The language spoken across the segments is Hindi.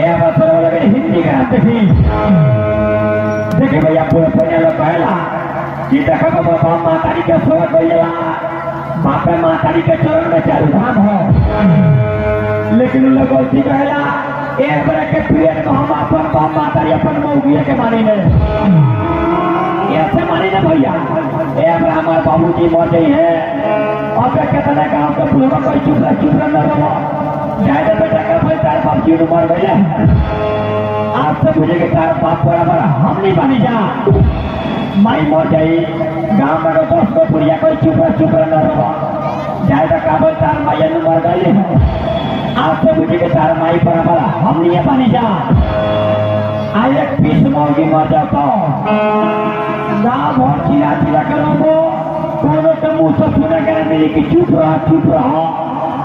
ए बसर वाले हिंदी का देखी देखी भैया पूरे पढ़ने लोग कहला कि देखो बाबा मातारी के सेवा कइला बापे मातारी के चरण में चालू धाम हो लेकिन लोग गलती कहला एक बार के पीरियड में हम अपन बाप मातारी अपन मौगिया के मानी ले ऐसे मानी ना भैया ए हमारे बाबूजी मर गई है अब कितने काम तो पूरा कोई चुप न रहो जायदा बेटा का भाई तार बाप जी मर गए आज से मुझे के तार बाप बराबर हम नहीं बनी जा माई मर गई गाँव में दोस्त को पुरिया कोई चुप न रहो जायदा का भाई तार माया मर गए आज से मुझे के तार माई बराबर हम नहीं बनी जा आज एक पीस मौगी मर जाता गाँव भर चिरा करो कोनो के मुँह से सुने के मिली कि चुप रहो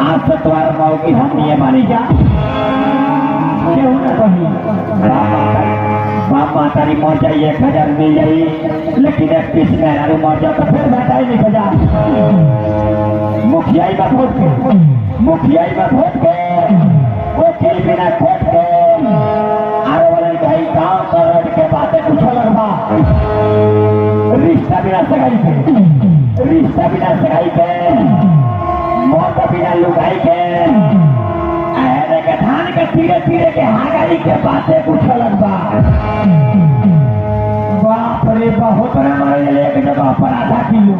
आज से तुम्हारा मौगी हम नहीं मानी जा क्यों ना कही बाप मातारी मर जाई 1000 मिल जाई लेकिन एक पीस में मर जाओ तो फिर बेटा ही नहीं जा मुखियाई में भोट के वो खेल बिना खोट के आरो वाले भाई गाँव करट के बातें कुछ लगवा रिश्ता बिना सगाई के मौत बिना लुगाई के धान के तीरे के हागाई के बातें कुछ लगवा बाप रे बहुत एक जगह पर आधा किलो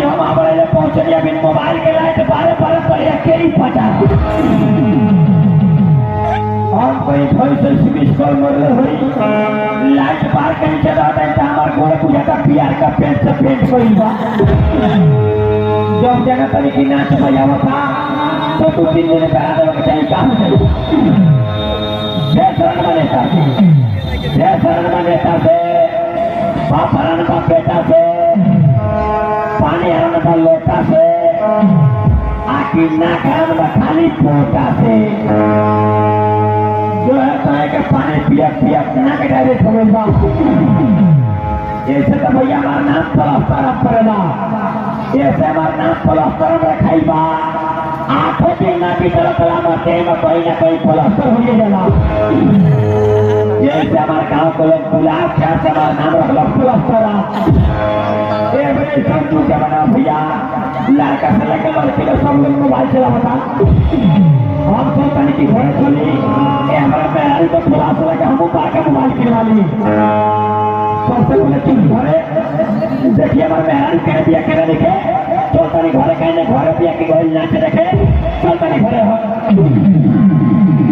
हम हमारे पहुंचलिया बिन मोबाइल के लाइट बारे पर अकेली पचा और कोई भैंस मिस कॉल मरले हुई लाइट पार के नीचे रहता है हमारे गोड़ पूजा का प्यार का पेंट से पेंट कोई बा जब जगह तरीके नाच बजावा था तो 2-3 दिन करा देवा के चाहिए काम चाहिए जय शरण में नेता से बाप हरण का बेटा से पानी हरण का लोटा से आखिर ना कारण का खाली पोटा से जो है कि पानी पिया ना के डायरेक्ट हो गया ऐसे तो भैया हमारा नाम प्लास्टर पड़ेगा ऐसे हमारा नाम प्लास्टर में रखाई बा आंखों के ना की तरह कला मरते में कहीं ना कहीं प्लास्टर हो जाला ऐसे हमारे गाँव को लोग गुलाब ख्याल से हमारा नाम रख लो प्लास्टर ये बड़े सब तू क्या बना भैया लड़का से लेकर लड़के को सब लोग मोबाइल चला बता हम सोचते हैं कि घर चली ये हमारा पैर को खुला से लगा हम ऊपर का मोबाइल किनवा ली सबसे पहले तुम घरे देखिए हमारे मेहरान कह दिया कहना देखे चलता नहीं घरे कहने घरे पिया के गोल नाच देखे चलता नहीं घरे हो